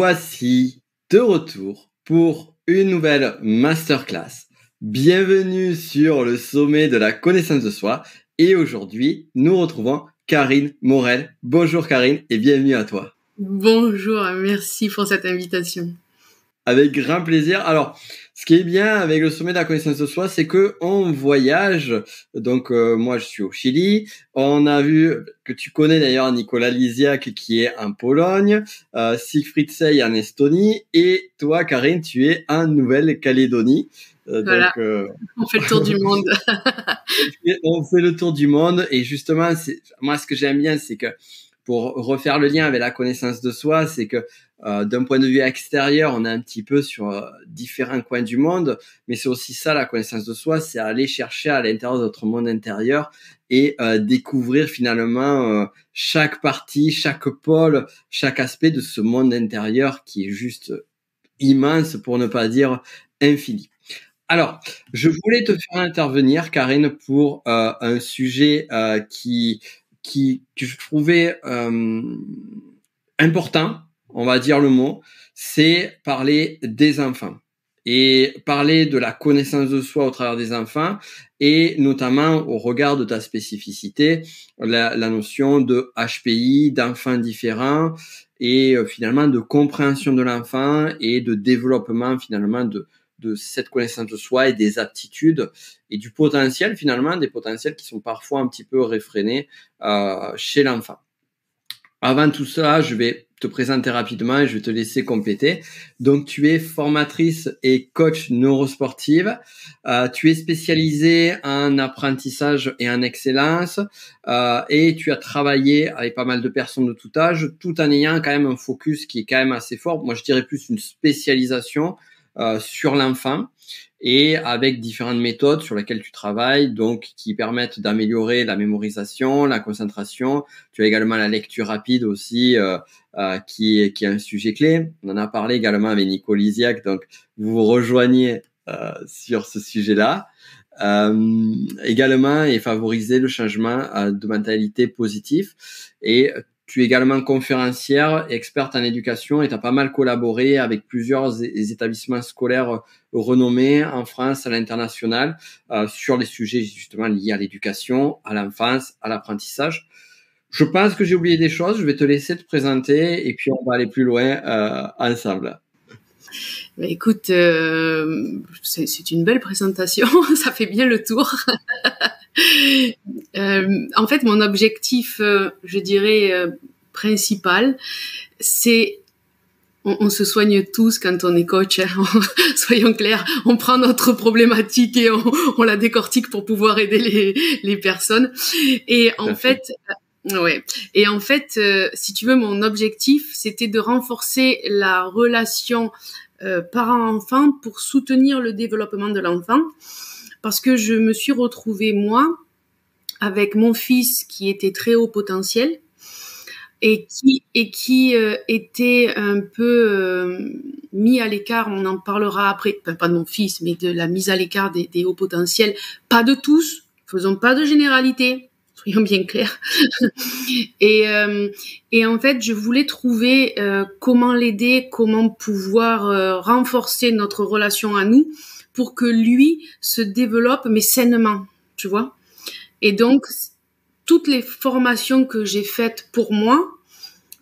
voici de retour pour une nouvelle masterclass. Bienvenue sur le sommet de la connaissance de soi. Et aujourd'hui, nous retrouvons Karine Morel. Bonjour Karine et bienvenue à toi. Bonjour, merci pour cette invitation. Avec grand plaisir. Alors, ce qui est bien avec le sommet de la connaissance de soi, c'est que on voyage. Donc, moi, je suis au Chili. On a vu que tu connais d'ailleurs Nicolas Lisiak qui est en Pologne, Siegfried Sey en Estonie, et toi, Karine, tu es en Nouvelle-Calédonie. Voilà, on fait le tour du monde. On fait le tour du monde, et justement, moi, ce que j'aime bien, c'est que pour refaire le lien avec la connaissance de soi, c'est que d'un point de vue extérieur, on est un petit peu sur différents coins du monde, mais c'est aussi ça la connaissance de soi, c'est aller chercher à l'intérieur de notre monde intérieur et découvrir finalement chaque partie, chaque pôle, chaque aspect de ce monde intérieur qui est juste immense, pour ne pas dire infini. Alors, je voulais te faire intervenir, Karine, pour un sujet que je trouvais important, on va dire le mot, c'est parler des enfants et parler de la connaissance de soi au travers des enfants, et notamment au regard de ta spécificité, la notion de HPI, d'enfants différents, et finalement de compréhension de l'enfant et de développement finalement de cette connaissance de soi et des aptitudes et du potentiel, finalement, des potentiels qui sont parfois un petit peu réfrénés chez l'enfant. Avant tout ça, je vais te présenter rapidement et je vais te laisser compléter. Donc, tu es formatrice et coach neurosportive. Tu es spécialisée en apprentissage et en excellence, et tu as travaillé avec pas mal de personnes de tout âge, tout en ayant quand même un focus qui est quand même assez fort. Moi, je dirais plus une spécialisation sur l'enfant, et avec différentes méthodes sur lesquelles tu travailles, donc qui permettent d'améliorer la mémorisation, la concentration. Tu as également la lecture rapide aussi, qui est un sujet clé. On en a parlé également avec Nicolas Lisiak, donc vous vous rejoignez sur ce sujet-là. Également, et favoriser le changement de mentalité positif. Et tu es également conférencière, experte en éducation, et tu as pas mal collaboré avec plusieurs établissements scolaires renommés en France, à l'international, sur les sujets justement liés à l'éducation, à l'enfance, à l'apprentissage. Je pense que j'ai oublié des choses, je vais te laisser te présenter et puis on va aller plus loin ensemble. Bah, écoute, c'est une belle présentation, ça fait bien le tour. En fait, mon objectif, je dirais, principal, c'est on se soigne tous quand on est coach, hein. Soyons clairs, on prend notre problématique et on la décortique pour pouvoir aider les personnes. Et en fait, ouais. Et en fait, si tu veux, mon objectif, c'était de renforcer la relation parent-enfant pour soutenir le développement de l'enfant, parce que je me suis retrouvée, moi, avec mon fils qui était très haut potentiel et qui était un peu mis à l'écart. On en parlera après, enfin, pas de mon fils, mais de la mise à l'écart des hauts potentiels. Pas de tous, faisons pas de généralité, soyons bien clairs. Et en fait, je voulais trouver comment l'aider, comment pouvoir renforcer notre relation à nous pour que lui se développe, mais sainement, tu vois. Et donc, toutes les formations que j'ai faites pour moi,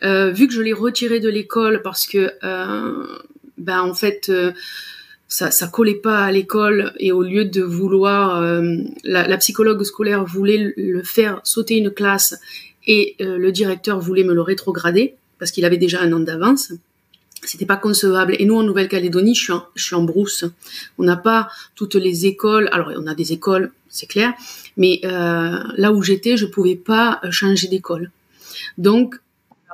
vu que je l'ai retiré de l'école parce que, en fait, ça collait pas à l'école, et au lieu de vouloir, la psychologue scolaire voulait le faire sauter une classe, et le directeur voulait me le rétrograder parce qu'il avait déjà un an d'avance. C'était pas concevable. Et nous, en Nouvelle-Calédonie, je suis en brousse. On n'a pas toutes les écoles. Alors, on a des écoles, c'est clair. Mais là où j'étais, je pouvais pas changer d'école. Donc,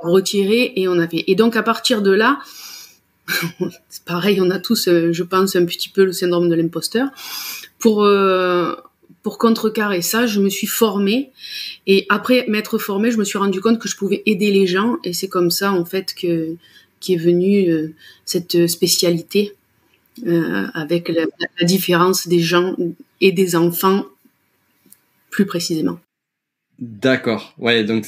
on a retiré et on avait. Et donc, à partir de là, c'est pareil, on a tous, je pense, un petit peu le syndrome de l'imposteur. Pour contrecarrer ça, je me suis formée. Et après m'être formée, je me suis rendu compte que je pouvais aider les gens. Et c'est comme ça, en fait, qui est venue cette spécialité, avec la différence des gens et des enfants plus précisément. D'accord. Ouais, donc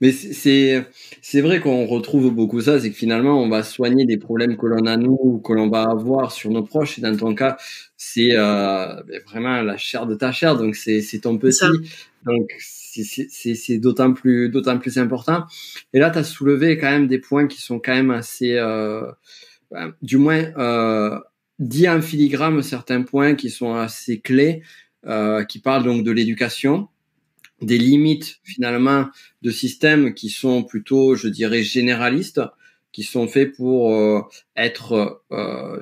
mais c'est vrai qu'on retrouve beaucoup ça, c'est que finalement on va soigner des problèmes que l'on a nous ou que l'on va avoir sur nos proches. Et dans ton cas, c'est vraiment la chair de ta chair, donc c'est ton C'est ça. petit, donc c'est d'autant plus important. Et là, tu as soulevé quand même des points qui sont quand même assez, du moins dit en filigrane certains points qui sont assez clés, qui parlent donc de l'éducation, des limites finalement de systèmes qui sont plutôt, je dirais, généralistes, qui sont faits pour être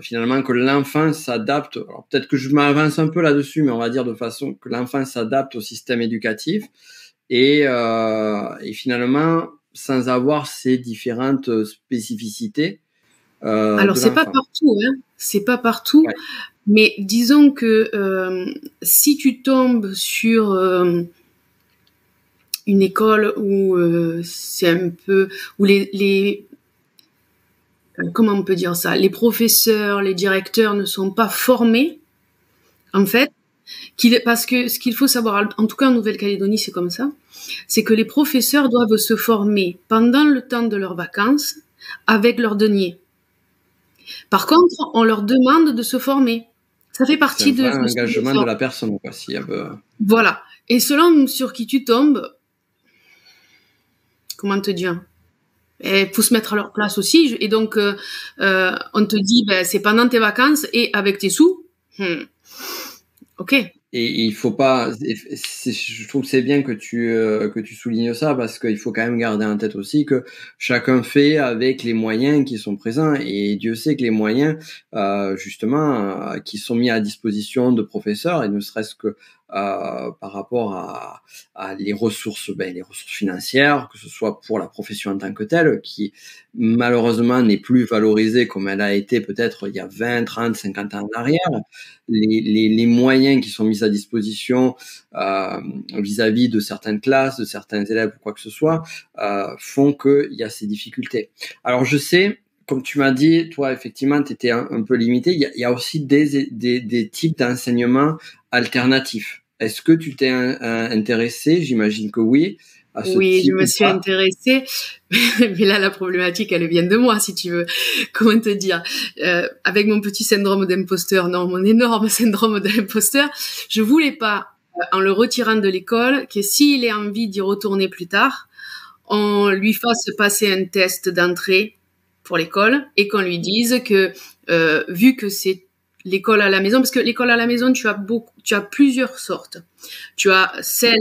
finalement que l'enfant s'adapte. Alors peut-être que je m'avance un peu là-dessus, mais on va dire de façon que l'enfant s'adapte au système éducatif et finalement sans avoir ces différentes spécificités Alors de c'est pas l'enfant. partout, hein. C'est pas partout, Ouais, mais disons que si tu tombes sur une école où c'est un peu où les comment on peut dire ça, les professeurs, les directeurs ne sont pas formés en fait, parce que ce qu'il faut savoir, en tout cas en Nouvelle-Calédonie c'est comme ça, c'est que les professeurs doivent se former pendant le temps de leurs vacances avec leurs deniers. Par contre, on leur demande de se former. Ça fait c'est un partie vrai de ce qu'ils engagement de font. la personne, quoi. S'il y a, Voilà. Et selon sur qui tu tombes, comment te dire, il faut se mettre à leur place aussi. Et donc, on te dit, ben, c'est pendant tes vacances et avec tes sous. Ok. et il faut pas. Je trouve que c'est bien que tu soulignes ça parce qu'il faut quand même garder en tête aussi que chacun fait avec les moyens qui sont présents et Dieu sait que les moyens justement qui sont mis à disposition de professeurs et ne serait-ce que par rapport à les ressources financières, que ce soit pour la profession en tant que telle, qui malheureusement n'est plus valorisée comme elle a été peut-être il y a 20, 30, 50 ans en arrière. Les moyens qui sont mis à disposition vis-à-vis de certaines classes, de certains élèves ou quoi que ce soit, font qu'il y a ces difficultés. Alors je sais, comme tu m'as dit, toi effectivement tu étais un peu limité, il y a aussi des types d'enseignements alternatifs. Est-ce que tu t'es intéressé, j'imagine que oui, à ce Oui, je type me ou suis pas? intéressée, mais là la problématique elle vient de moi si tu veux. Comment te dire, avec mon petit syndrome d'imposteur, non, mon énorme syndrome d'imposteur, je voulais pas, en le retirant de l'école, que s'il ait envie d'y retourner plus tard, on lui fasse passer un test d'entrée pour l'école et qu'on lui dise que vu que c'est l'école à la maison, parce que l'école à la maison tu as plusieurs sortes. Tu as celle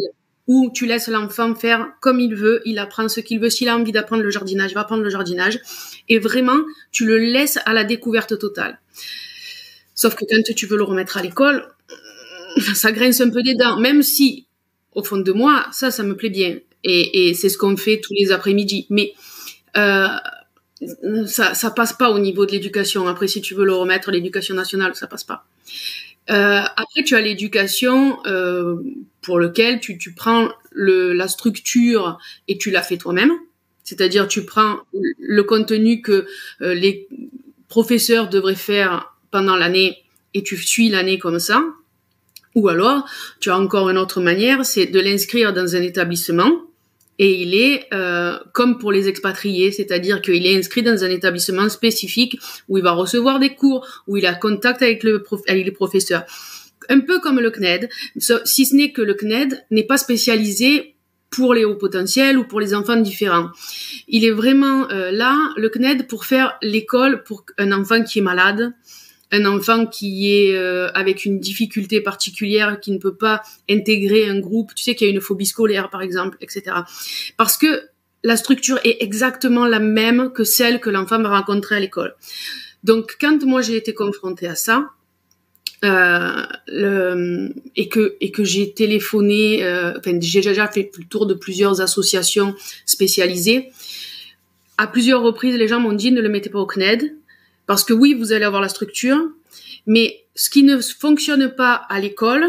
où tu laisses l'enfant faire comme il veut, il apprend ce qu'il veut. S'il a envie d'apprendre le jardinage, il va apprendre le jardinage. Et vraiment, tu le laisses à la découverte totale. Sauf que quand tu veux le remettre à l'école, ça grince un peu des dents, même si, au fond de moi, ça me plaît bien. Et c'est ce qu'on fait tous les après-midi. Mais euh, ça passe pas au niveau de l'éducation. Après, si tu veux le remettre, l'éducation nationale, ça passe pas. Après, tu as l'éducation pour lequel tu prends la structure et tu la fais toi-même. C'est-à-dire, tu prends le contenu que les professeurs devraient faire pendant l'année et tu suis l'année comme ça. Ou alors, tu as encore une autre manière, c'est de l'inscrire dans un établissement et il est comme pour les expatriés, c'est-à-dire qu'il est inscrit dans un établissement spécifique où il va recevoir des cours, où il a contact avec les professeurs. Un peu comme le CNED, si ce n'est que le CNED n'est pas spécialisé pour les hauts potentiels ou pour les enfants différents. Il est vraiment là, le CNED, pour faire l'école pour un enfant qui est malade, un enfant qui est avec une difficulté particulière, qui ne peut pas intégrer un groupe, tu sais qu'il y a une phobie scolaire par exemple, etc. Parce que la structure est exactement la même que celle que l'enfant va rencontrer à l'école. Donc quand moi j'ai été confrontée à ça, et que j'ai téléphoné, enfin j'ai déjà fait le tour de plusieurs associations spécialisées, à plusieurs reprises les gens m'ont dit ne le mettez pas au CNED, parce que oui, vous allez avoir la structure, mais ce qui ne fonctionne pas à l'école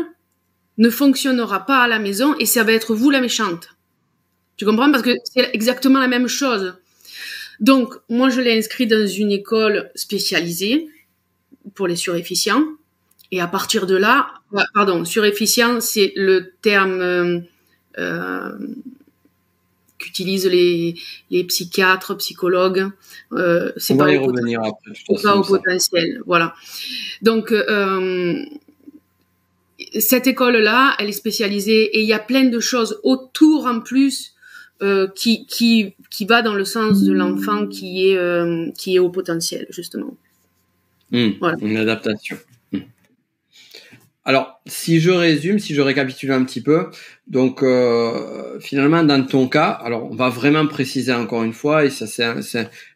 ne fonctionnera pas à la maison et ça va être vous la méchante. Tu comprends? Parce que c'est exactement la même chose. Donc, moi, je l'ai inscrit dans une école spécialisée pour les suréfficients. Et à partir de là, pardon, suréfficient, c'est le terme qu'utilisent les psychiatres, psychologues. On va y revenir après. C'est pas au potentiel, voilà. Donc cette école-là, elle est spécialisée et il y a plein de choses autour en plus qui va dans le sens de l'enfant qui est au potentiel, justement. Voilà. Une adaptation. Alors, si je résume, si je récapitule un petit peu, donc finalement dans ton cas, alors on va vraiment préciser encore une fois, et ça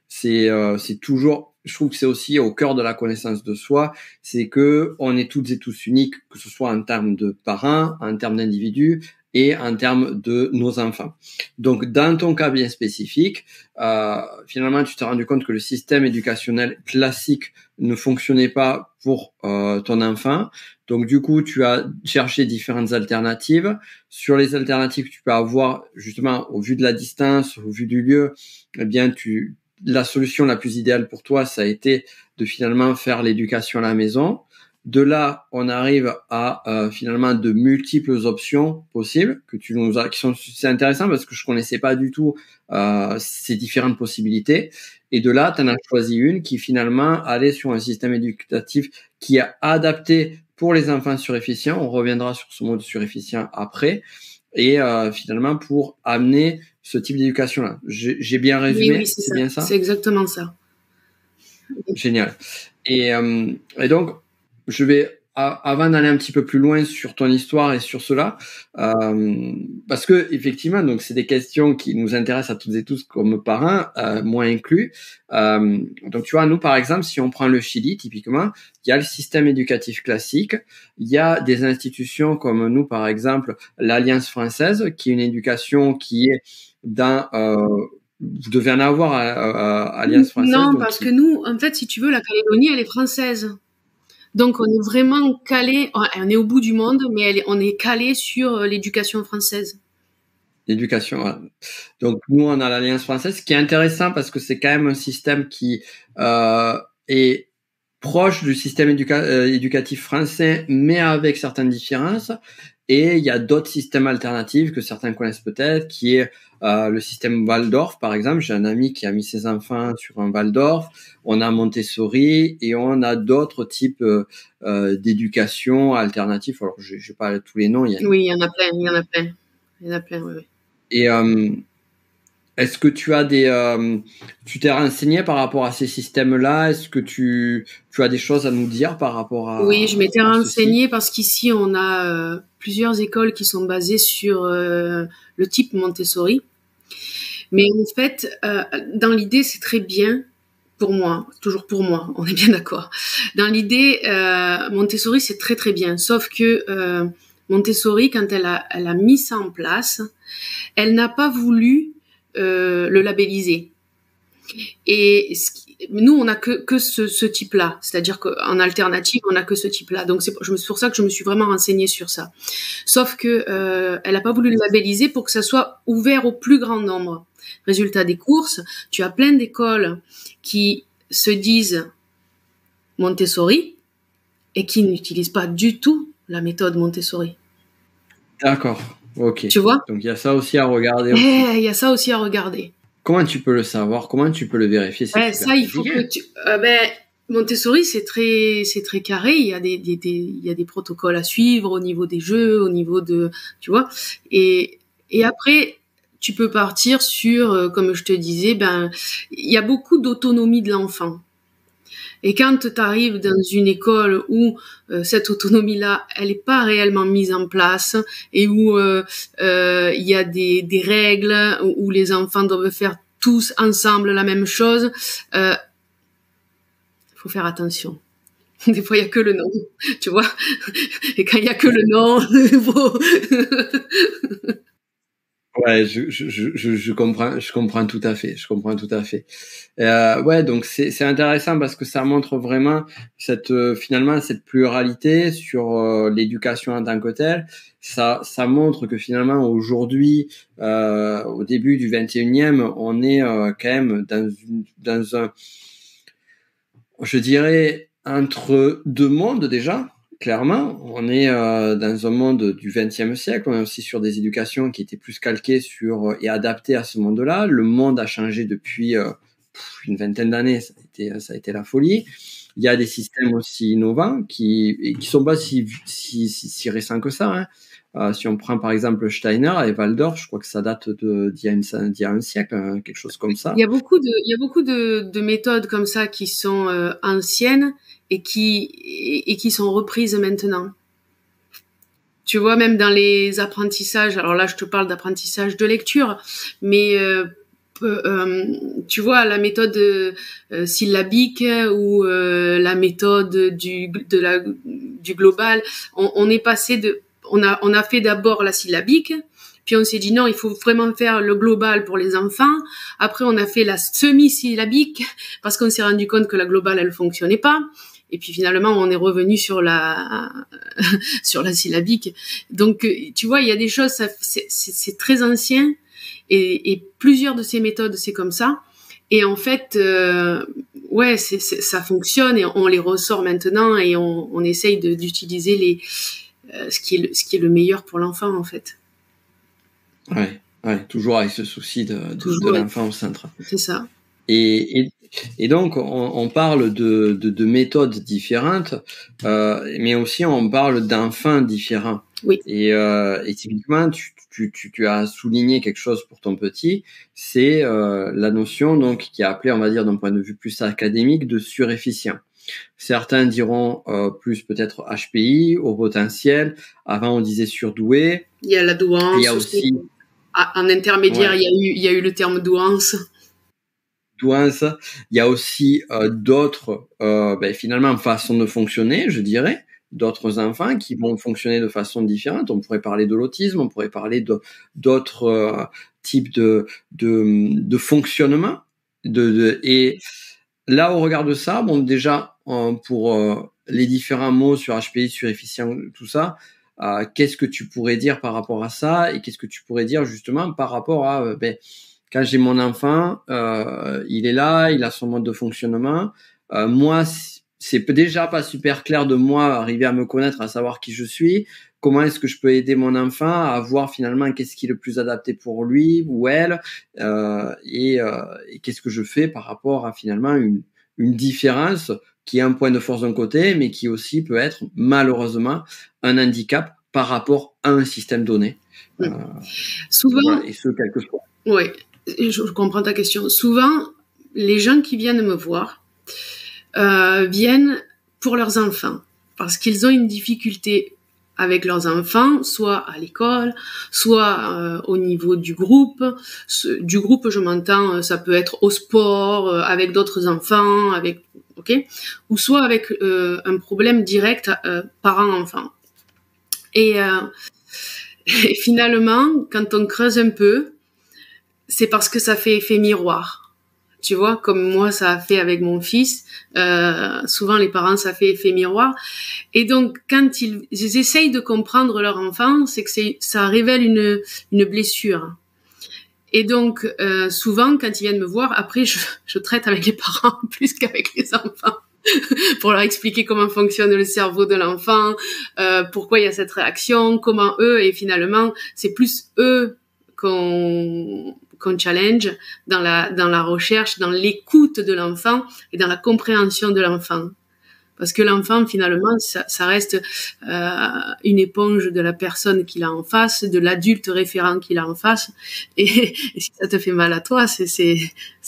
c'est toujours, je trouve que c'est aussi au cœur de la connaissance de soi, c'est que on est toutes et tous uniques, que ce soit en termes de parents, en termes d'individus et en termes de nos enfants. Donc dans ton cas bien spécifique, finalement tu t'es rendu compte que le système éducationnel classique ne fonctionnait pas pour ton enfant. Donc du coup, tu as cherché différentes alternatives. Sur les alternatives que tu peux avoir, justement, au vu de la distance, au vu du lieu, eh bien, la solution la plus idéale pour toi, ça a été de finalement faire l'éducation à la maison. De là, on arrive à finalement de multiples options possibles que tu nous as, c'est intéressant parce que je connaissais pas du tout ces différentes possibilités. Et de là, tu en as choisi une qui finalement allait sur un système éducatif qui est adapté pour les enfants suréfficients. On reviendra sur ce mot de suréficient après. Et finalement, pour amener ce type d'éducation-là. J'ai bien résumé? Oui, c'est bien ça. C'est exactement ça. Génial. Et donc, je vais, avant d'aller un petit peu plus loin sur ton histoire et sur cela, parce que effectivement, donc c'est des questions qui nous intéressent à toutes et tous comme parents, moi inclus. Donc tu vois, nous par exemple, si on prend le Chili, typiquement, il y a le système éducatif classique, il y a des institutions comme nous par exemple, l'Alliance française, qui est une éducation qui est dans vous devez en avoir à Alliance française. Non, parce que nous, en fait, si tu veux, la Calédonie, elle est française. Donc, on est vraiment calé, on est au bout du monde, mais on est calé sur l'éducation française. L'éducation, ouais. Donc, nous, on a l'Alliance française, ce qui est intéressant parce que c'est quand même un système qui est proche du système éducatif français, mais avec certaines différences. Et il y a d'autres systèmes alternatifs que certains connaissent peut-être, qui est le système Waldorf, par exemple. J'ai un ami qui a mis ses enfants sur un Waldorf. On a Montessori et on a d'autres types d'éducation alternatifs. Alors, je vais pas tous les noms. Oui, il y en a plein, oui. Et est-ce que tu as tu t'es renseigné par rapport à ces systèmes-là? Est-ce que tu as des choses à nous dire par rapport à... Oui, je m'étais renseignée parce qu'ici, on a plusieurs écoles qui sont basées sur le type Montessori. Mais en fait, dans l'idée, c'est très bien pour moi, toujours pour moi, on est bien d'accord. Dans l'idée, Montessori, c'est très très bien. Sauf que Montessori, quand elle a mis ça en place, elle n'a pas voulu le labelliser. Et nous, on n'a que ce type-là. C'est-à-dire qu'en alternative, on n'a que ce type-là. Donc, c'est pour ça que je me suis vraiment renseignée sur ça. Sauf que elle n'a pas voulu le labelliser pour que ça soit ouvert au plus grand nombre. Résultat des courses, tu as plein d'écoles qui se disent Montessori et qui n'utilisent pas du tout la méthode Montessori. D'accord, ok. Tu vois ? Donc il y a ça aussi à regarder. Il y a ça aussi à regarder. Comment tu peux le savoir ? Comment tu peux le vérifier ? Ça, il faut que tu... Montessori, c'est très carré. Il y a des protocoles à suivre au niveau des jeux, au niveau de... Tu vois ? Et après... tu peux partir sur, comme je te disais, il y a beaucoup d'autonomie de l'enfant. Et quand tu arrives dans une école où cette autonomie-là, elle n'est pas réellement mise en place et où il y a des règles, où les enfants doivent faire tous ensemble la même chose, faut faire attention. Des fois, il n'y a que le nom, tu vois. Et quand il n'y a que le nom, Ouais, je comprends tout à fait. Ouais, donc c'est intéressant parce que ça montre vraiment finalement cette pluralité sur l'éducation en tant que telle. Ça montre que finalement aujourd'hui, au début du 21e, on est quand même dans un, je dirais, entre deux mondes déjà. clairement, on est dans un monde du XXe siècle. On est aussi sur des éducations qui étaient plus calquées sur et adaptées à ce monde-là. Le monde a changé depuis une vingtaine d'années. Ça a été la folie. Il y a des systèmes aussi innovants qui sont pas si récents que ça. Hein. Si on prend par exemple Steiner et Waldorf, je crois que ça date d'il y a un siècle, hein, quelque chose comme ça. Il y a beaucoup de méthodes comme ça qui sont anciennes et qui sont reprises maintenant. Tu vois, même dans les apprentissages, alors là je te parle d'apprentissage de lecture, mais tu vois, la méthode syllabique ou la méthode du global, on est passé on a fait d'abord la syllabique, puis on s'est dit non, il faut vraiment faire le global pour les enfants. Après, on a fait la semi-syllabique parce qu'on s'est rendu compte que la globale, elle fonctionnait pas. Et puis finalement, on est revenu sur la syllabique. Donc, tu vois, il y a des choses, c'est très ancien. Et plusieurs de ces méthodes, c'est comme ça. Et en fait, ouais, ça fonctionne et on les ressort maintenant et on essaye d'utiliser ce qui est le meilleur pour l'enfant, en fait. Ouais, toujours avec ce souci de l'enfant au centre. C'est ça. Et donc, on parle de méthodes différentes, mais aussi on parle d'enfants différents. Oui. Et typiquement, tu as souligné quelque chose pour ton petit, c'est la notion donc qui est appelée, on va dire d'un point de vue plus académique, de surefficient. Certains diront plus peut-être HPI, au potentiel. Avant, on disait surdoué. Il y a la douance. Il y a aussi en intermédiaire, ouais. Il y a eu le terme douance. Douance. Il y a aussi d'autres, finalement, façons de fonctionner, je dirais. D'autres enfants qui vont fonctionner de façon différente. On pourrait parler de l'autisme, on pourrait parler d'autres types de fonctionnement. Et là, au regard de ça, bon, déjà, pour les différents mots sur HPI, surefficient, tout ça, qu'est-ce que tu pourrais dire par rapport à ça? Et qu'est-ce que tu pourrais dire justement par rapport à, quand j'ai mon enfant, il est là, il a son mode de fonctionnement. Moi, c'est déjà pas super clair de moi arriver à me connaître, à savoir qui je suis. Comment est-ce que je peux aider mon enfant à voir finalement qu'est-ce qui est le plus adapté pour lui ou elle, et qu'est-ce que je fais par rapport à finalement une différence qui est un point de force d'un côté, mais qui aussi peut être malheureusement un handicap par rapport à un système donné. Souvent, voilà, et ce quel que soit. Oui, je comprends ta question. Souvent, les gens qui viennent me voir viennent pour leurs enfants parce qu'ils ont une difficulté avec leurs enfants, soit à l'école, soit au niveau du groupe. Du groupe, je m'entends, ça peut être au sport, avec d'autres enfants, ou soit avec un problème direct parent-enfant. Et finalement, quand on creuse un peu, c'est parce que ça fait effet miroir. Tu vois, comme moi, ça a fait avec mon fils. Souvent, les parents, ça fait effet miroir. Et donc, quand ils essayent de comprendre leur enfant, c'est que ça révèle une blessure. Et donc, souvent, quand ils viennent me voir, après, je traite avec les parents plus qu'avec les enfants. Pour leur expliquer comment fonctionne le cerveau de l'enfant, pourquoi il y a cette réaction, comment eux, et finalement, c'est plus eux qu'on challenge dans la recherche, dans l'écoute de l'enfant et dans la compréhension de l'enfant. Parce que l'enfant, finalement, ça reste une éponge de la personne qu'il a en face, de l'adulte référent qu'il a en face. Et si ça te fait mal à toi, c'est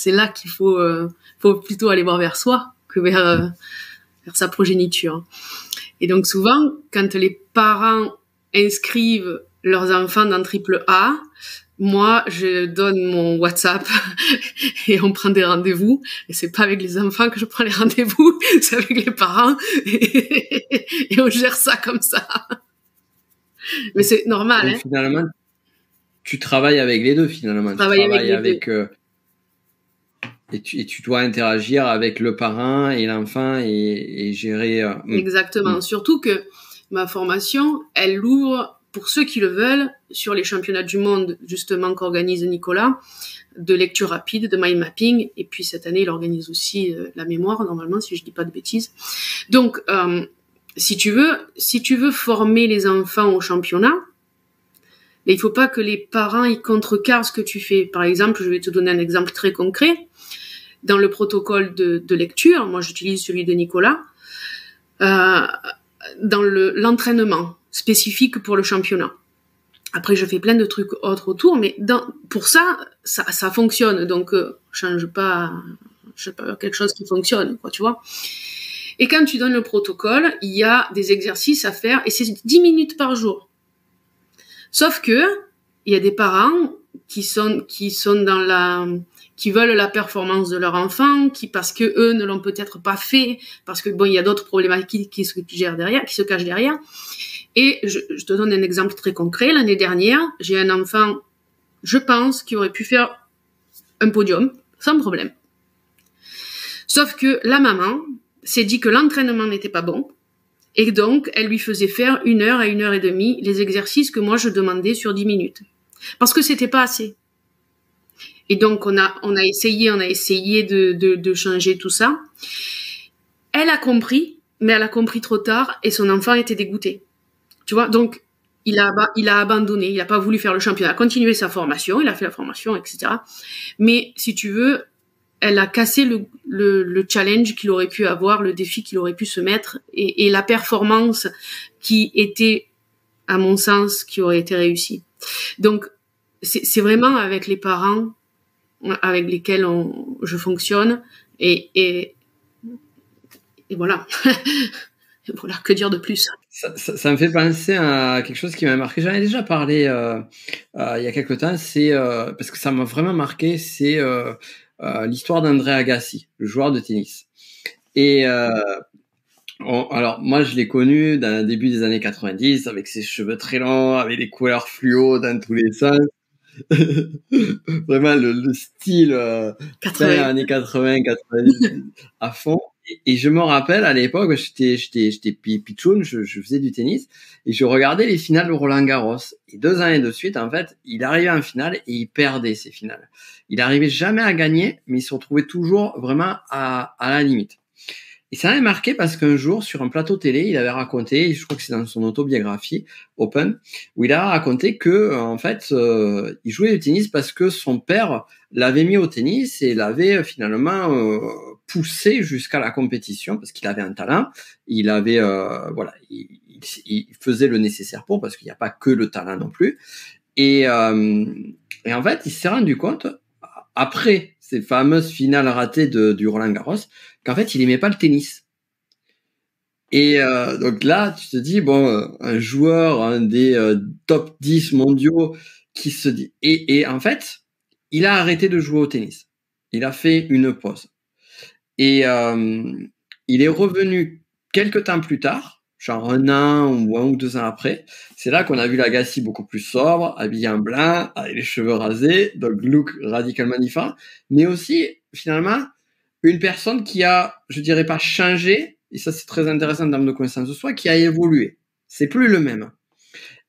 là qu'il faut plutôt aller voir vers soi que vers sa progéniture. Et donc souvent, quand les parents inscrivent leurs enfants dans AAA, moi, je donne mon WhatsApp et on prend des rendez-vous. Et c'est pas avec les enfants que je prends les rendez-vous, c'est avec les parents. Et on gère ça comme ça. Mais c'est normal. Donc, finalement, tu travailles avec les deux, finalement. Tu travailles avec et tu dois interagir avec le parent et l'enfant et gérer. Exactement. Surtout que ma formation, elle l'ouvre pour ceux qui le veulent sur les championnats du monde justement qu'organise Nicolas de lecture rapide, de mind mapping, et puis cette année il organise aussi la mémoire normalement si je dis pas de bêtises. Donc si tu veux former les enfants au championnat, mais il faut pas que les parents ils contrecarrent ce que tu fais. Par exemple, je vais te donner un exemple très concret. Dans le protocole de lecture, moi j'utilise celui de Nicolas, dans l'entraînement spécifique pour le championnat. Après, je fais plein de trucs autres autour, mais pour ça fonctionne. Donc, change pas quelque chose qui fonctionne, quoi, tu vois. Et quand tu donnes le protocole, il y a des exercices à faire, et c'est 10 minutes par jour. Sauf que, il y a des parents qui veulent la performance de leur enfant, parce que eux ne l'ont peut-être pas fait, parce que bon, il y a d'autres problématiques qui se cachent derrière. Et je te donne un exemple très concret. L'année dernière, j'ai un enfant, je pense, qui aurait pu faire un podium, sans problème. Sauf que la maman s'est dit que l'entraînement n'était pas bon, et donc elle lui faisait faire 1 heure à 1 heure et demie les exercices que moi je demandais sur 10 minutes. Parce que c'était pas assez. Et donc on a essayé de changer tout ça. Elle a compris, mais elle a compris trop tard, et son enfant était dégoûté. Tu vois, donc il a abandonné, il a pas voulu faire le championnat, il a continué sa formation, il a fait la formation, etc. Mais si tu veux, elle a cassé le challenge qu'il aurait pu avoir, le défi qu'il aurait pu se mettre, et la performance qui était, à mon sens, qui aurait été réussie. Donc c'est vraiment avec les parents avec lesquels je fonctionne, et voilà. Voilà, que dire de plus? Ça me fait penser à quelque chose qui m'a marqué. J'en ai déjà parlé il y a quelque temps. C'est parce que ça m'a vraiment marqué. C'est l'histoire d'André Agassi, le joueur de tennis. Et alors moi, je l'ai connu dans le début des années 90 avec ses cheveux très longs, avec des couleurs fluo dans tous les sens. Vraiment le style fin années 80, 90 à fond. Et je me rappelle à l'époque, j'étais pitchoun, je faisais du tennis et je regardais les finales de Roland-Garros. Et 2 années de suite, en fait, il arrivait en finale et il perdait ses finales. Il arrivait jamais à gagner, mais il se retrouvait toujours vraiment à la limite. Et ça m'avait marqué parce qu'un jour, sur un plateau télé, il avait raconté, je crois que c'est dans son autobiographie, Open, où il a raconté que, en fait, il jouait au tennis parce que son père l'avait mis au tennis et l'avait finalement poussé jusqu'à la compétition parce qu'il avait un talent. Il avait, il faisait le nécessaire pour, parce qu'il n'y a pas que le talent non plus. Et en fait, il s'est rendu compte, après ces fameuses finales ratées du Roland-Garros, qu'en fait, il aimait pas le tennis. Et donc là, tu te dis, bon, un joueur, un des top 10 mondiaux qui se dit... Et en fait, il a arrêté de jouer au tennis. Il a fait une pause. Et il est revenu quelques temps plus tard, genre 1 an ou 1 ou 2 ans après. C'est là qu'on a vu l'Agassi beaucoup plus sobre, habillé en blanc, avec les cheveux rasés, donc look radicalement différent. Mais aussi, finalement, une personne qui a, je dirais pas changé, et ça c'est très intéressant en termes de connaissance de soi, qui a évolué. C'est plus le même.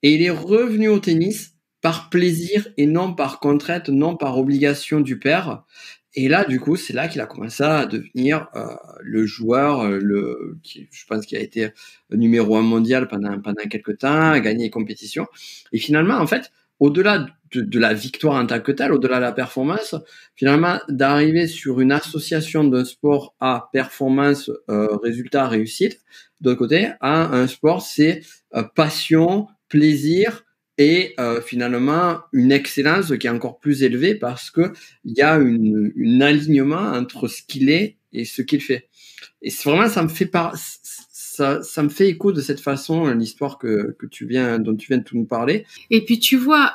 Et il est revenu au tennis par plaisir et non par contrainte, non par obligation du père. Et là, du coup, c'est là qu'il a commencé à devenir le joueur, je pense qu'il a été numéro 1 mondial pendant quelques temps, a gagné les compétitions. Et finalement, en fait, au-delà de la victoire en tant que telle, au-delà de la performance, finalement, d'arriver sur une association d'un sport à performance, résultat, réussite, d'un côté, à un sport, c'est passion, plaisir et finalement une excellence qui est encore plus élevée parce que il y a un alignement entre ce qu'il est et ce qu'il fait. Et c'est vraiment, ça me fait écho de cette façon l'histoire dont tu viens de nous parler. Et puis tu vois,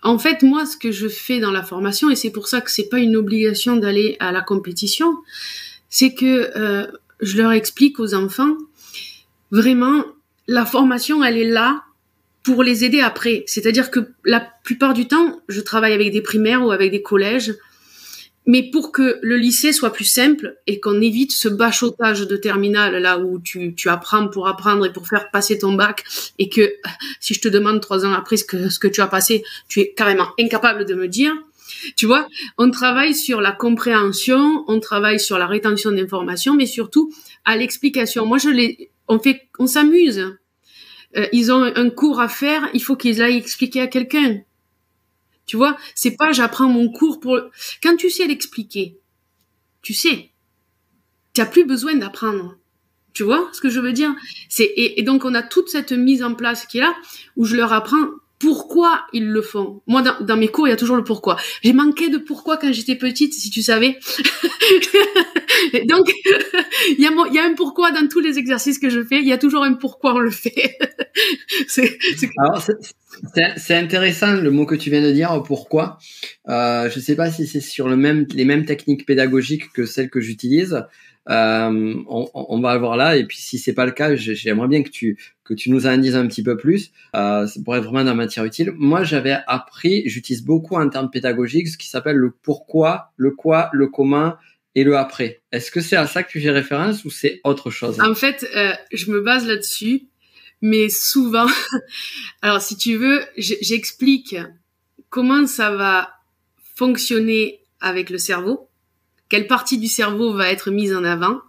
en fait, moi, ce que je fais dans la formation, et c'est pour ça que c'est pas une obligation d'aller à la compétition, c'est que je leur explique aux enfants, vraiment, la formation, elle est là pour les aider après. C'est-à-dire que la plupart du temps, je travaille avec des primaires ou avec des collèges, mais pour que le lycée soit plus simple et qu'on évite ce bachotage de terminale là où tu apprends pour apprendre et pour faire passer ton bac, et que si je te demande 3 ans après ce que tu as passé, tu es carrément incapable de me dire. Tu vois, on travaille sur la compréhension, on travaille sur la rétention d'informations, mais surtout à l'explication. Moi, on s'amuse. Ils ont un cours à faire, il faut qu'ils aillent expliquer à quelqu'un. Tu vois, c'est pas j'apprends mon cours pour... Quand tu sais l'expliquer, tu sais, tu n'as plus besoin d'apprendre. Tu vois ce que je veux dire? Et donc on a toute cette mise en place qui est là, où je leur apprends pourquoi ils le font. Moi, dans mes cours, il y a toujours le pourquoi. J'ai manqué de pourquoi quand j'étais petite, si tu savais. Et donc, il y a un pourquoi dans tous les exercices que je fais. Il y a toujours un pourquoi on le fait. Alors, c'est intéressant le mot que tu viens de dire, pourquoi. Je sais pas si c'est sur les mêmes techniques pédagogiques que celles que j'utilise. On va le voir là, et puis si c'est pas le cas, j'aimerais bien que tu nous en dises un petit peu plus. Ça pourrait être vraiment de la matière utile. Moi, j'utilise beaucoup en termes pédagogiques ce qui s'appelle le pourquoi, le quoi, le comment et le après. Est-ce que c'est à ça que tu fais référence ou c'est autre chose? En fait, je me base là-dessus, mais souvent, alors si tu veux, j'explique comment ça va fonctionner avec le cerveau. Quelle partie du cerveau va être mise en avant?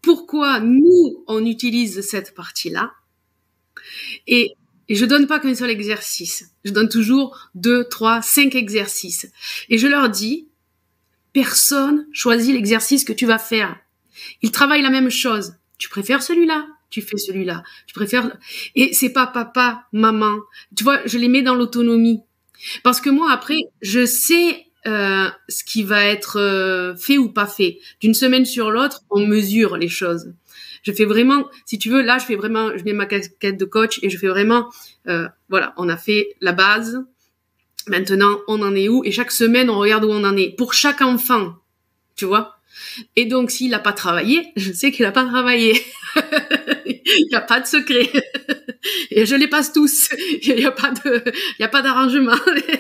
Pourquoi nous, on utilise cette partie-là? Et je donne pas qu'un seul exercice. Je donne toujours 2, 3, 5 exercices. Et je leur dis, personne choisit l'exercice que tu vas faire. Ils travaillent la même chose. Tu préfères celui-là? Tu fais celui-là. Tu préfères... Et c'est pas papa, maman. Tu vois, je les mets dans l'autonomie. Parce que moi, après, je sais ce qui va être fait ou pas fait. D'une semaine sur l'autre, on mesure les choses. Je fais vraiment, si tu veux, là, je mets ma casquette de coach et je fais vraiment, voilà, on a fait la base. Maintenant, on en est où? Et chaque semaine, on regarde où on en est. Pour chaque enfant, tu vois. Et donc, s'il n'a pas travaillé, je sais qu'il n'a pas travaillé. Il n'y a pas de secret. Et je les passe tous. Il y a pas d'arrangement.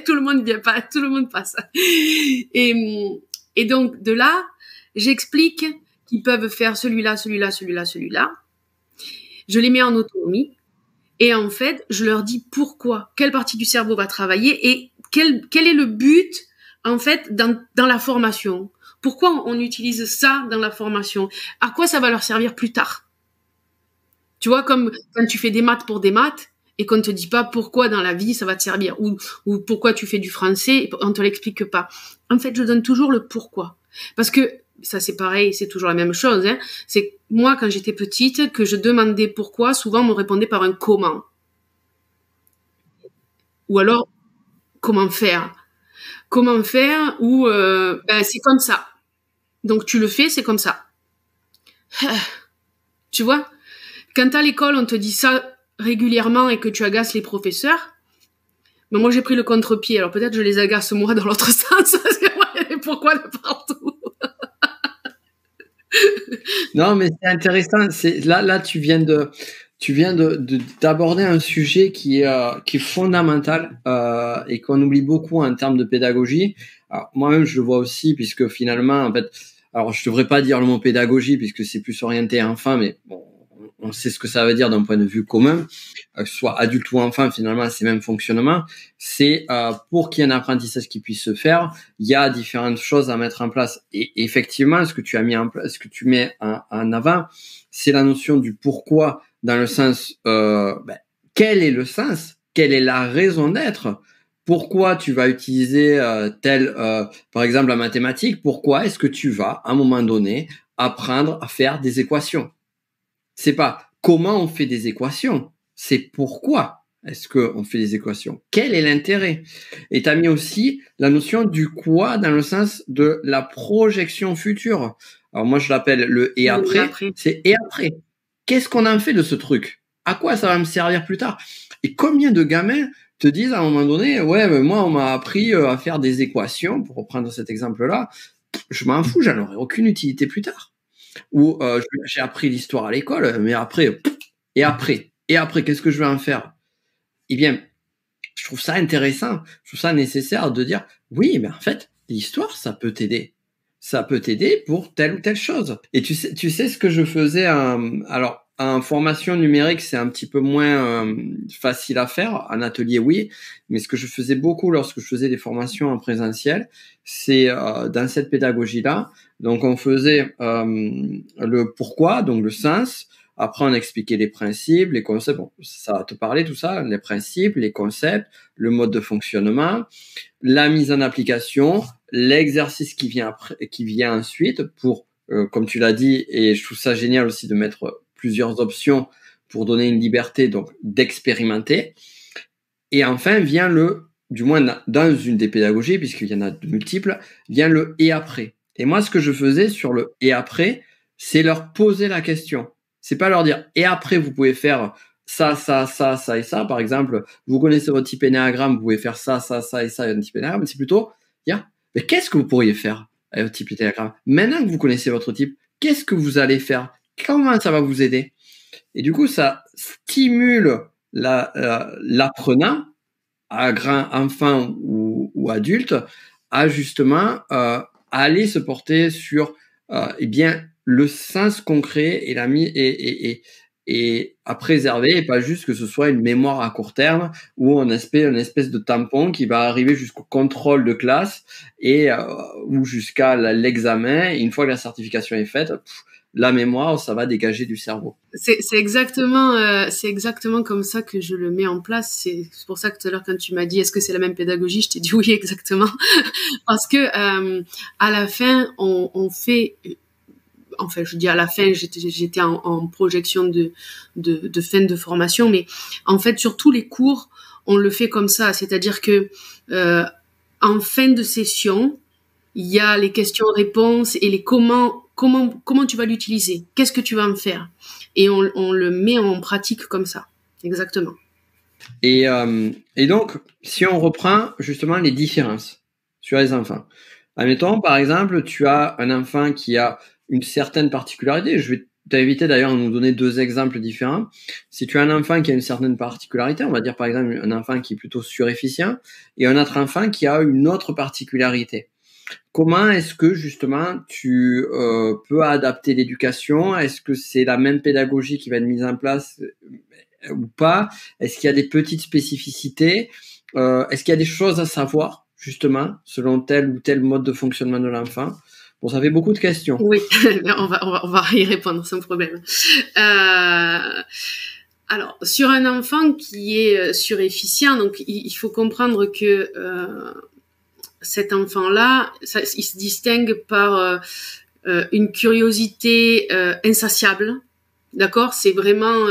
Tout le monde vient pas, tout le monde passe. Et donc, de là, j'explique qu'ils peuvent faire celui-là, celui-là, celui-là, celui-là. Je les mets en autonomie. Et en fait, je leur dis pourquoi, quelle partie du cerveau va travailler et quel est le but, en fait, dans la formation. Pourquoi on utilise ça dans la formation? À quoi ça va leur servir plus tard? Tu vois, comme quand tu fais des maths pour des maths et qu'on ne te dit pas pourquoi dans la vie ça va te servir ou pourquoi tu fais du français et on te l'explique pas. En fait, je donne toujours le pourquoi. Parce que ça, c'est pareil, c'est toujours la même chose. Hein. C'est moi, quand j'étais petite, que je demandais pourquoi, souvent on me répondait par un comment. Ou alors, comment faire? Comment faire ou c'est comme ça. Donc tu le fais, c'est comme ça. Tu vois? Quand à l'école, on te dit ça régulièrement et que tu agaces les professeurs, mais moi j'ai pris le contre-pied. Alors peut-être je les agace moi dans l'autre sens. Parce que moi, il y avait pourquoi de partout. Non, mais c'est intéressant. Là, tu viens d'aborder un sujet qui est fondamental et qu'on oublie beaucoup en termes de pédagogie. Alors, moi-même, je le vois aussi, puisque finalement, en fait, alors je devrais pas dire le mot pédagogie puisque c'est plus orienté enfant, mais bon, on sait ce que ça veut dire d'un point de vue commun, que ce soit adulte ou enfant, finalement, c'est le même fonctionnement. C'est pour qu'il y ait un apprentissage qui puisse se faire, il y a différentes choses à mettre en place. Et effectivement, ce que tu as mis en place, ce que tu mets en avant, c'est la notion du pourquoi, dans le sens, quel est le sens, quelle est la raison d'être. Pourquoi tu vas utiliser par exemple, la mathématique? Pourquoi est-ce que tu vas, à un moment donné, apprendre à faire des équations? C'est pas comment on fait des équations, c'est pourquoi est-ce qu'on fait des équations. Quel est l'intérêt? Et tu as mis aussi la notion du quoi dans le sens de la projection future. Alors moi, je l'appelle le et après. C'est et après. Qu'est-ce qu'on en fait de ce truc? À quoi ça va me servir plus tard? Et combien de gamins te disent à un moment donné, ouais, mais moi, on m'a appris à faire des équations, pour reprendre cet exemple-là, je m'en fous, j'en aurai aucune utilité plus tard. Ou j'ai appris l'histoire à l'école, mais après, qu'est-ce que je vais en faire? Eh bien, je trouve ça intéressant, je trouve ça nécessaire de dire, oui, mais en fait, l'histoire, ça peut t'aider. Ça peut t'aider pour telle ou telle chose. Et tu sais ce que je faisais, alors, en formation numérique, c'est un petit peu moins facile à faire. En atelier, oui. Mais ce que je faisais beaucoup lorsque je faisais des formations en présentiel, c'est dans cette pédagogie-là. Donc, on faisait le pourquoi, donc le sens. Après, on expliquait les principes, les concepts. Bon, ça va te parler tout ça, les principes, les concepts, le mode de fonctionnement, la mise en application, l'exercice qui vient après, qui vient ensuite pour, comme tu l'as dit, et je trouve ça génial aussi de mettre plusieurs options pour donner une liberté, donc d'expérimenter. Et enfin vient du moins dans une des pédagogies, puisqu'il y en a de multiples, vient le et après. Et moi, ce que je faisais sur le et après, c'est leur poser la question. C'est pas leur dire et après vous pouvez faire ça, ça, ça, ça et ça. Par exemple, vous connaissez votre type énéagramme, vous pouvez faire ça, ça, ça et ça un type énéagramme. C'est plutôt dire mais qu'est-ce que vous pourriez faire avec votre type énéagramme? Maintenant que vous connaissez votre type, qu'est-ce que vous allez faire? Comment ça va vous aider? Et du coup, ça stimule l'apprenant, à grand enfant ou adulte, à justement aller se porter sur eh bien le sens concret et à préserver, et pas juste que ce soit une mémoire à court terme ou une espèce de tampon qui va arriver jusqu'au contrôle de classe ou jusqu'à l'examen. Et une fois que la certification est faite, la mémoire, ça va dégager du cerveau. C'est exactement comme ça que je le mets en place. C'est pour ça que tout à l'heure, quand tu m'as dit est-ce que c'est la même pédagogie, je t'ai dit oui, exactement. Parce que à la fin, on fait. Enfin, je dis à la fin, j'étais en projection de fin de formation, mais en fait, sur tous les cours, on le fait comme ça. C'est-à-dire que en fin de session, il y a les questions-réponses et les comment tu vas l'utiliser, qu'est-ce que tu vas en faire, et on le met en pratique comme ça, exactement. Et donc, si on reprend justement les différences sur les enfants, admettons par exemple, tu as un enfant qui a une certaine particularité. Je vais t'inviter d'ailleurs à nous donner 2 exemples différents. Si tu as un enfant qui a une certaine particularité, on va dire par exemple un enfant qui est plutôt surefficient et un autre enfant qui a une autre particularité. Comment est-ce que justement tu peux adapter l'éducation? Est-ce que c'est la même pédagogie qui va être mise en place ou pas? Est-ce qu'il y a des petites spécificités? Est-ce qu'il y a des choses à savoir justement selon tel ou tel mode de fonctionnement de l'enfant? Bon, ça fait beaucoup de questions. Oui, on va y répondre sans problème. Alors, sur un enfant qui est surefficient, donc il faut comprendre que cet enfant-là, il se distingue par une curiosité insatiable. D'accord, c'est vraiment,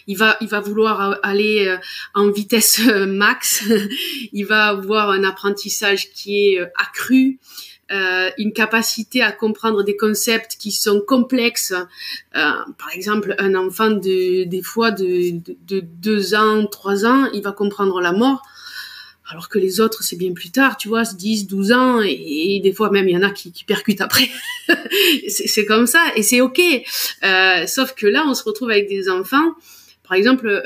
il va vouloir aller en vitesse max. Il va avoir un apprentissage qui est accru. Une capacité à comprendre des concepts qui sont complexes. Par exemple, un enfant des fois de 2 ans, 3 ans, il va comprendre la mort, alors que les autres, c'est bien plus tard, tu vois, 10, 12 ans, et des fois même, il y en a qui percutent après. c'est comme ça, et c'est OK. Sauf que là, on se retrouve avec des enfants, par exemple,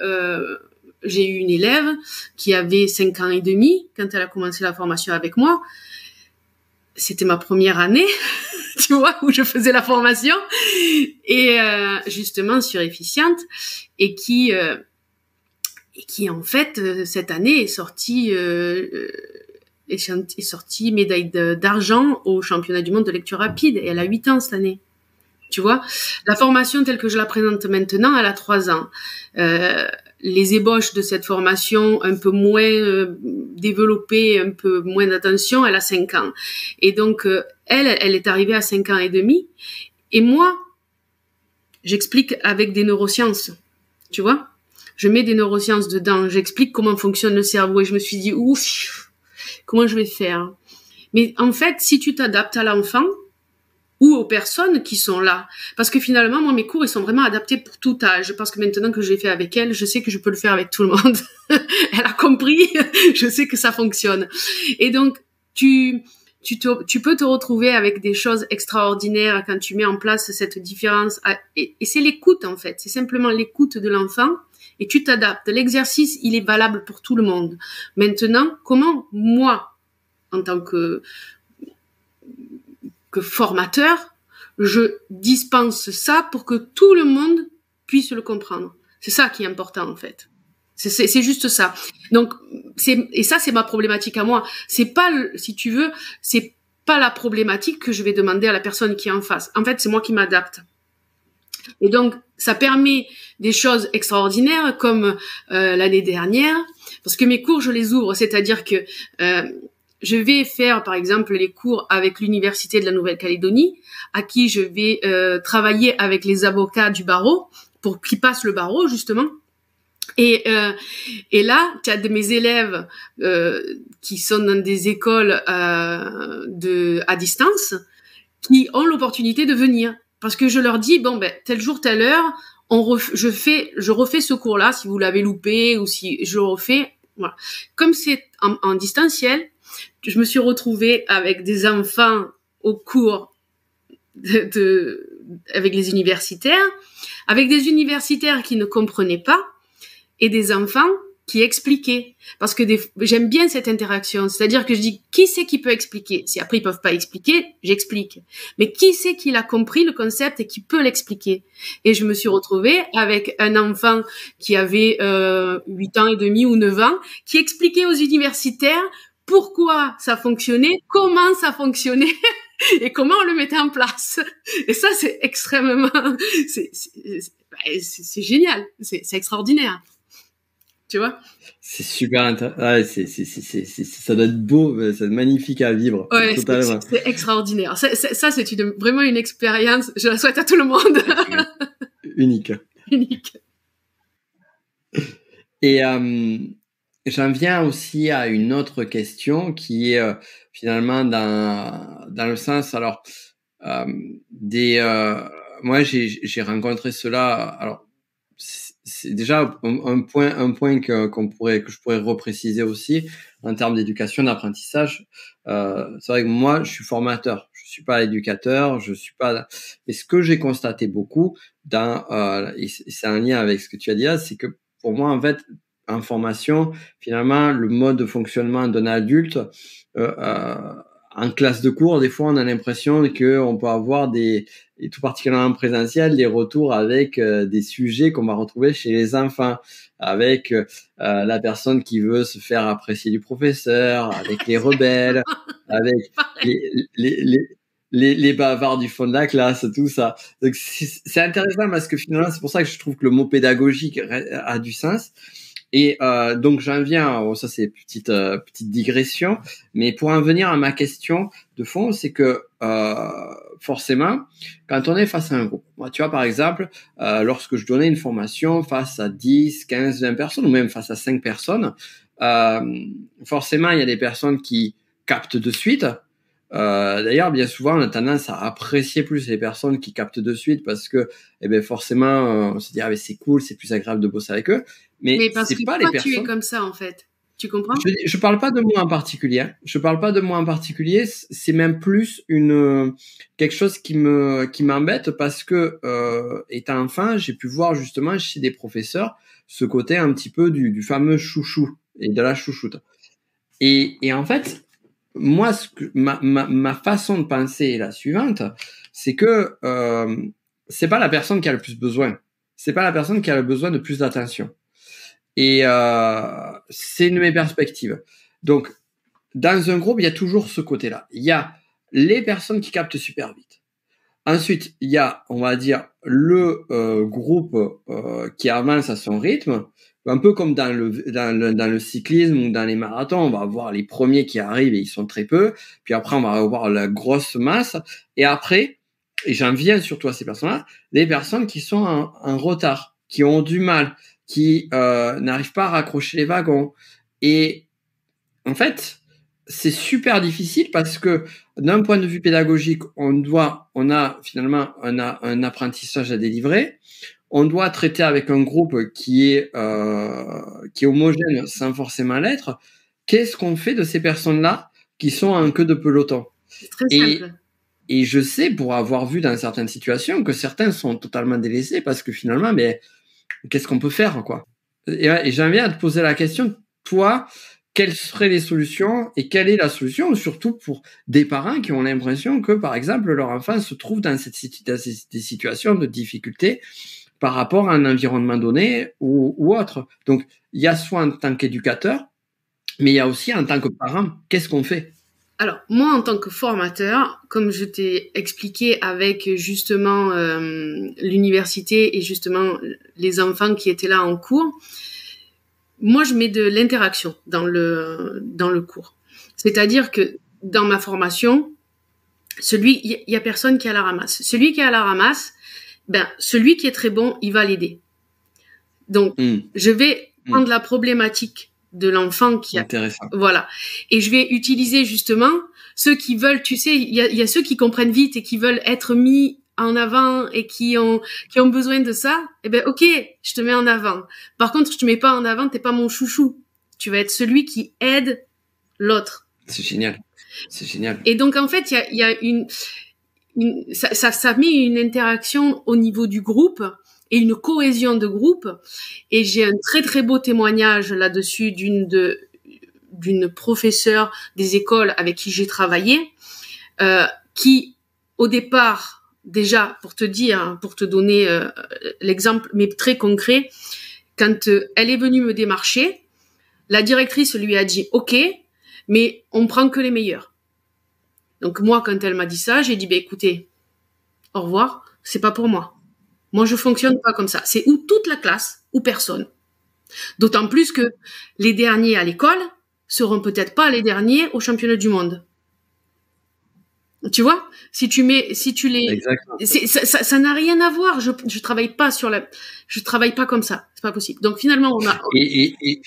j'ai eu une élève qui avait 5 ans et demi quand elle a commencé la formation avec moi. C'était ma première année, tu vois, où je faisais la formation, et justement surefficiente, et qui en fait cette année est sortie médaille d'argent au championnat du monde de lecture rapide, et elle a 8 ans cette année. Tu vois, la formation telle que je la présente maintenant, elle a 3 ans. Les ébauches de cette formation un peu moins développée, un peu moins d'attention, elle a 5 ans. Et donc, elle est arrivée à 5 ans et demi. Et moi, j'explique avec des neurosciences. Tu vois, je mets des neurosciences dedans. J'explique comment fonctionne le cerveau. Et je me suis dit, ouf, comment je vais faire? Mais en fait, si tu t'adaptes à l'enfant, ou aux personnes qui sont là. Parce que finalement, moi, mes cours, ils sont vraiment adaptés pour tout âge. Parce que maintenant que je l'ai fait avec elle, je sais que je peux le faire avec tout le monde. Elle a compris, je sais que ça fonctionne. Et donc, tu peux te retrouver avec des choses extraordinaires quand tu mets en place cette différence. Et c'est l'écoute, en fait. C'est simplement l'écoute de l'enfant. Et tu t'adaptes. L'exercice, il est valable pour tout le monde. Maintenant, comment moi, en tant que formateur, je dispense ça pour que tout le monde puisse le comprendre. C'est ça qui est important, en fait. C'est juste ça. Donc, et ça, c'est ma problématique à moi. C'est pas, si tu veux, c'est pas la problématique que je vais demander à la personne qui est en face. En fait, c'est moi qui m'adapte. Et donc, ça permet des choses extraordinaires comme l'année dernière, parce que mes cours, je les ouvre, c'est-à-dire que je vais faire, par exemple, les cours avec l'Université de la Nouvelle-Calédonie, à qui je vais travailler avec les avocats du barreau pour qu'ils passent le barreau, justement. Et là, tu as de mes élèves qui sont dans des écoles à distance, qui ont l'opportunité de venir. Parce que je leur dis, bon, ben, tel jour, telle heure, je refais ce cours-là, si vous l'avez loupé, ou si je le refais, voilà. Comme c'est en distanciel, je me suis retrouvée avec des enfants au cours avec les universitaires, avec des universitaires qui ne comprenaient pas, et des enfants qui expliquaient. Parce que j'aime bien cette interaction. C'est-à-dire que je dis, qui c'est qui peut expliquer? Si après ils peuvent pas expliquer, j'explique. Mais qui c'est qui l'a compris, le concept, et qui peut l'expliquer? Et je me suis retrouvée avec un enfant qui avait 8 ans et demi ou 9 ans, qui expliquait aux universitaires pourquoi ça fonctionnait, comment ça fonctionnait, et comment on le mettait en place. Et ça, c'est extrêmement... c'est génial. C'est extraordinaire. Tu vois? C'est super intéressant. Ouais, ça doit être beau, ça doit être magnifique à vivre. Ouais, Totalement. c'est extraordinaire. Ça, c'est vraiment une expérience. Je la souhaite à tout le monde. Unique. Unique. Et j'en viens aussi à une autre question qui est finalement dans le sens, alors moi j'ai rencontré cela. Alors c'est déjà un point que je pourrais repréciser aussi en termes d'éducation, d'apprentissage. C'est vrai que moi je suis formateur, je suis pas éducateur, je suis pas. Mais ce que j'ai constaté beaucoup et c'est un lien avec ce que tu as dit là, c'est que pour moi en fait en formation, finalement, le mode de fonctionnement d'un adulte, en classe de cours, des fois, on a l'impression qu'on peut avoir et tout particulièrement en présentiel, des retours avec des sujets qu'on va retrouver chez les enfants, avec la personne qui veut se faire apprécier du professeur, avec les rebelles, avec les bavards du fond de la classe, tout ça. Donc, c'est intéressant parce que finalement, c'est pour ça que je trouve que le mot pédagogique a du sens. Et donc j'en viens, ça c'est petite digression, mais pour en venir à ma question de fond, c'est que forcément, quand on est face à un groupe, moi, tu vois par exemple, lorsque je donnais une formation face à 10, 15, 20 personnes, ou même face à 5 personnes, forcément il y a des personnes qui captent de suite. D'ailleurs, bien souvent, on a tendance à apprécier plus les personnes qui captent de suite parce que, forcément, on se dit, ah, mais c'est cool, c'est plus agréable de bosser avec eux. Mais parce c'est que pas toi, les personnes. tu es comme ça, en fait. Tu comprends? Je parle pas de moi en particulier. Je parle pas de moi en particulier. C'est même plus quelque chose qui m'embête parce que, étant enfant, j'ai pu voir justement chez des professeurs ce côté un petit peu du fameux chouchou et de la chouchoute. Et en fait, moi, ma façon de penser est la suivante, c'est que c'est pas la personne qui a le plus besoin, c'est pas la personne qui a le besoin de plus d'attention. Et c'est une de mes perspectives. Donc, dans un groupe, il y a toujours ce côté-là. Il y a les personnes qui captent super vite. Ensuite, il y a, on va dire, le groupe qui avance à son rythme. Un peu comme dans le cyclisme ou dans les marathons, on va avoir les premiers qui arrivent et ils sont très peu. Puis après, on va avoir la grosse masse. Et après, et j'en viens surtout à ces personnes-là, les personnes qui sont en retard, qui ont du mal, qui n'arrivent pas à raccrocher les wagons. Et en fait, c'est super difficile parce que d'un point de vue pédagogique, on a finalement un apprentissage à délivrer. On doit traiter avec un groupe qui est homogène sans forcément l'être. Qu'est-ce qu'on fait de ces personnes-là qui sont en queue de peloton? C'est très simple. Et je sais, pour avoir vu dans certaines situations, que certains sont totalement délaissés parce que finalement, mais qu'est-ce qu'on peut faire, quoi? Et j'en viens à te poser la question, toi, quelles seraient les solutions et quelle est la solution, surtout pour des parents qui ont l'impression que, par exemple, leur enfant se trouve dans des situations de difficulté par rapport à un environnement donné ou autre. Donc, il y a soit en tant qu'éducateur, mais il y a aussi en tant que parent, qu'est-ce qu'on fait? Alors, moi, en tant que formateur, comme je t'ai expliqué avec justement l'université et justement les enfants qui étaient là en cours, moi, je mets de l'interaction dans le cours. C'est-à-dire que dans ma formation, il y a personne qui est à la ramasse. Celui qui est à la ramasse, ben, celui qui est très bon, il va l'aider. Donc, je vais prendre la problématique de l'enfant qui a... Intéressant. Voilà. Et je vais utiliser justement ceux qui veulent, tu sais, il y a ceux qui comprennent vite et qui veulent être mis en avant et qui ont besoin de ça. Eh ben, ok, je te mets en avant. Par contre, je te mets pas en avant, t'es pas mon chouchou. Tu vas être celui qui aide l'autre. C'est génial. C'est génial. Et donc, en fait, il y a ça met une interaction au niveau du groupe et une cohésion de groupe. Et j'ai un très très beau témoignage là-dessus d'une professeure des écoles avec qui j'ai travaillé, qui au départ, déjà pour te dire, pour te donner l'exemple, mais très concret, quand elle est venue me démarcher, la directrice lui a dit OK, mais on prend que les meilleurs. Donc moi, quand elle m'a dit ça, j'ai dit écoutez, au revoir, c'est pas pour moi. Moi, je fonctionne pas comme ça. C'est ou toute la classe ou personne. D'autant plus que les derniers à l'école seront peut-être pas les derniers au championnat du monde. Tu vois, si tu les, ça n'a rien à voir. Je travaille pas comme ça. C'est pas possible. Donc finalement, on a. Et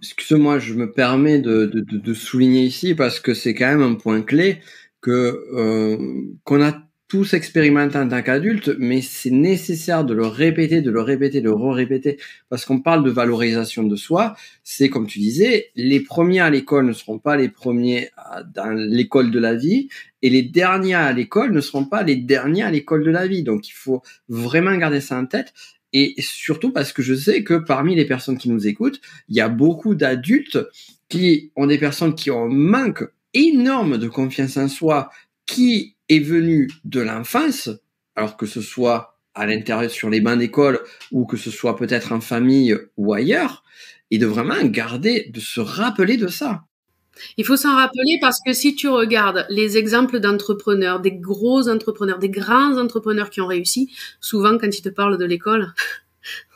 excuse-moi, je me permets de souligner ici parce que c'est quand même un point clé qu'on a tous expérimenté en tant qu'adultes, mais c'est nécessaire de le répéter, de le répéter, parce qu'on parle de valorisation de soi. C'est comme tu disais, les premiers à l'école ne seront pas les premiers dans l'école de la vie, et les derniers à l'école ne seront pas les derniers à l'école de la vie. Donc il faut vraiment garder ça en tête. Et surtout parce que je sais que parmi les personnes qui nous écoutent, il y a beaucoup d'adultes qui ont des personnes qui ont un manque énorme de confiance en soi qui est venu de l'enfance, alors que ce soit à l'intérieur sur les bancs d'école ou que ce soit peut-être en famille ou ailleurs, et de vraiment garder, de se rappeler de ça. Il faut s'en rappeler parce que si tu regardes les exemples d'entrepreneurs, des gros entrepreneurs, des grands entrepreneurs qui ont réussi, souvent quand ils te parlent de l'école,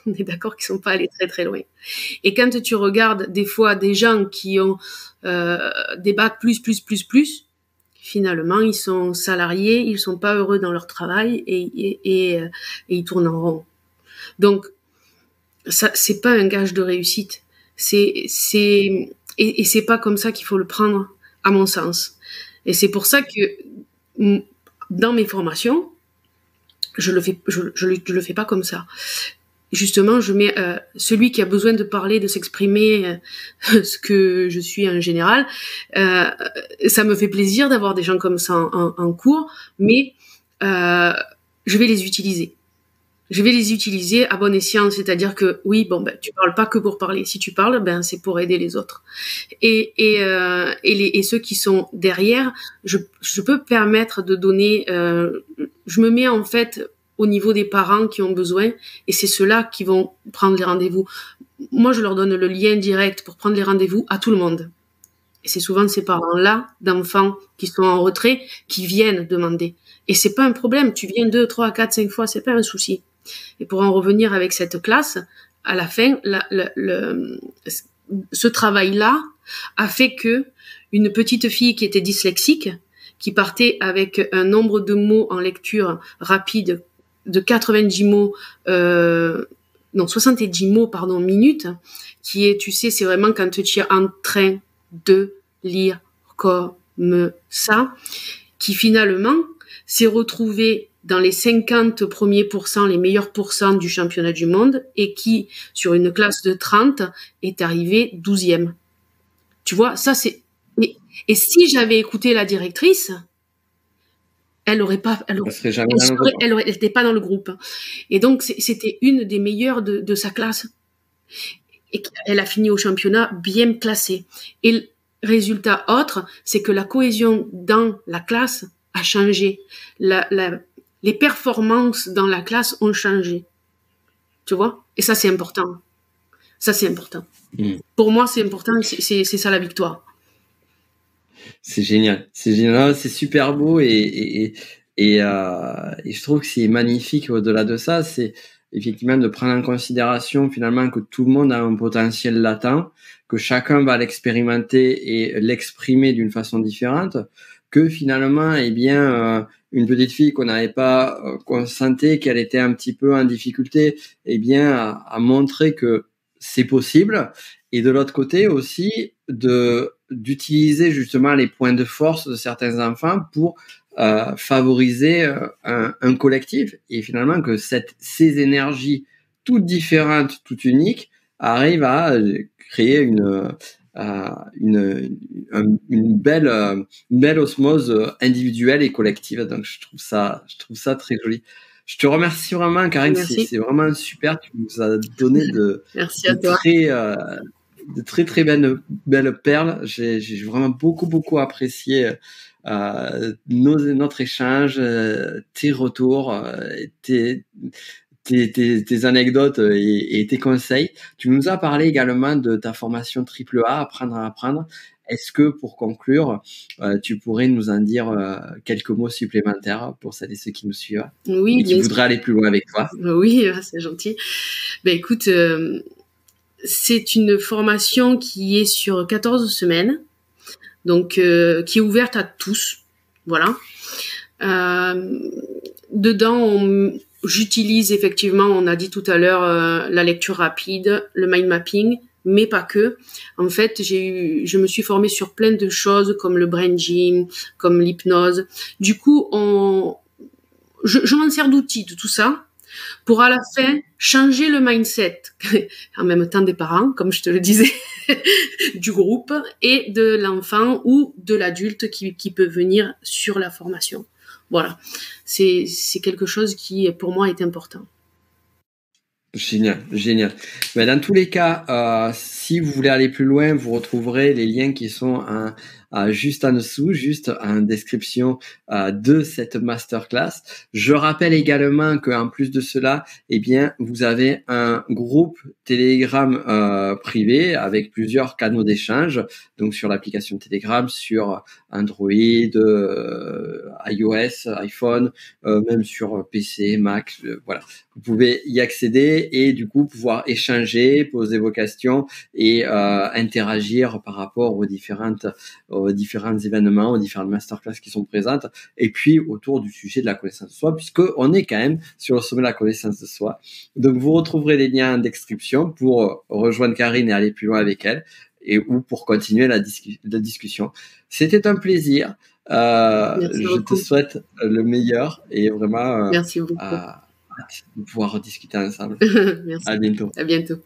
on est d'accord qu'ils sont pas allés très très loin. Et quand tu regardes des fois des gens qui ont des bacs plus, finalement ils sont salariés, ils sont pas heureux dans leur travail et ils tournent en rond. Donc ça, c'est pas un gage de réussite. Et c'est pas comme ça qu'il faut le prendre, à mon sens. Et c'est pour ça que dans mes formations, je le fais pas comme ça. Justement, je mets celui qui a besoin de parler, de s'exprimer, ce que je suis en général. Ça me fait plaisir d'avoir des gens comme ça en cours, mais je vais les utiliser. Je vais les utiliser à bon escient, c'est-à-dire que oui, bon, ben, tu parles pas que pour parler. Si tu parles, ben, c'est pour aider les autres. Et ceux qui sont derrière, je peux permettre de donner, je me mets en fait au niveau des parents qui ont besoin, et c'est ceux-là qui vont prendre les rendez-vous. Moi, je leur donne le lien direct pour prendre les rendez-vous à tout le monde. Et c'est souvent ces parents-là, d'enfants qui sont en retrait, qui viennent demander. Et c'est pas un problème. Tu viens 2, 3, 4, 5 fois, c'est pas un souci. Et pour en revenir avec cette classe, à la fin, ce travail-là a fait que une petite fille qui était dyslexique, qui partait avec un nombre de mots en lecture rapide de 90 mots, 70 mots, minute, qui est, tu sais, c'est vraiment quand tu es en train de lire comme ça, qui finalement s'est retrouvée dans les 50 premiers pourcents, les meilleurs pourcents du championnat du monde, et qui, sur une classe de 30, est arrivée 12e. Tu vois, ça c'est... Et si j'avais écouté la directrice, elle n'était pas dans le groupe. Et donc, c'était une des meilleures de sa classe. Et elle a fini au championnat bien classée. Et le résultat autre, c'est que la cohésion dans la classe a changé. Les performances dans la classe ont changé. Tu vois? Et ça, c'est important. Ça, c'est important. Pour moi, c'est important. C'est ça la victoire. C'est génial, c'est génial, c'est super beau et je trouve que c'est magnifique au-delà de ça, c'est effectivement de prendre en considération finalement que tout le monde a un potentiel latent, que chacun va l'expérimenter et l'exprimer d'une façon différente, que finalement, eh bien, une petite fille qu'on n'avait pas, qu'on sentait qu'elle était un petit peu en difficulté, eh bien, à montrer que c'est possible. Et de l'autre côté aussi, d'utiliser justement les points de force de certains enfants pour favoriser un collectif et finalement que ces énergies toutes différentes, toutes uniques arrivent à créer une belle osmose individuelle et collective. Donc je trouve ça très joli. Je te remercie vraiment, Karine. Merci. C'est vraiment super. Tu nous as donné Merci à toi. de très belles perles. J'ai vraiment beaucoup apprécié notre échange, tes retours, tes anecdotes et tes conseils. Tu nous as parlé également de ta formation AAA, apprendre à apprendre. Est-ce que pour conclure, tu pourrais nous en dire quelques mots supplémentaires pour celles et ceux qui nous suivent et qui voudraient aller plus loin avec toi? Oui, c'est gentil. Ben écoute, c'est une formation qui est sur 14 semaines, donc qui est ouverte à tous. Voilà. Dedans, j'utilise effectivement, on a dit tout à l'heure, la lecture rapide, le mind mapping, mais pas que. En fait, je me suis formée sur plein de choses comme le brain gym, comme l'hypnose. Du coup, je m'en sers d'outils de tout ça pour à la fin changer le mindset en même temps des parents, comme je te le disais, du groupe et de l'enfant ou de l'adulte qui peut venir sur la formation. Voilà, c'est quelque chose qui pour moi est important. Génial. Mais dans tous les cas, si vous voulez aller plus loin, vous retrouverez les liens qui sont juste en dessous, juste en description de cette masterclass. Je rappelle également qu'en plus de cela, eh bien, vous avez un groupe Telegram privé avec plusieurs canaux d'échange, donc sur l'application Telegram, sur Android, iOS, iPhone, même sur PC, Mac, voilà. Vous pouvez y accéder et du coup pouvoir échanger, poser vos questions et interagir par rapport aux différents événements, aux différentes masterclass qui sont présentes et puis autour du sujet de la connaissance de soi puisque on est quand même sur le sommet de la connaissance de soi. Donc vous retrouverez les liens en description pour rejoindre Karine et aller plus loin avec elle ou pour continuer la discussion. C'était un plaisir. Je te souhaite le meilleur et vraiment merci beaucoup. De pouvoir rediscuter ensemble. Merci. À bientôt. À bientôt.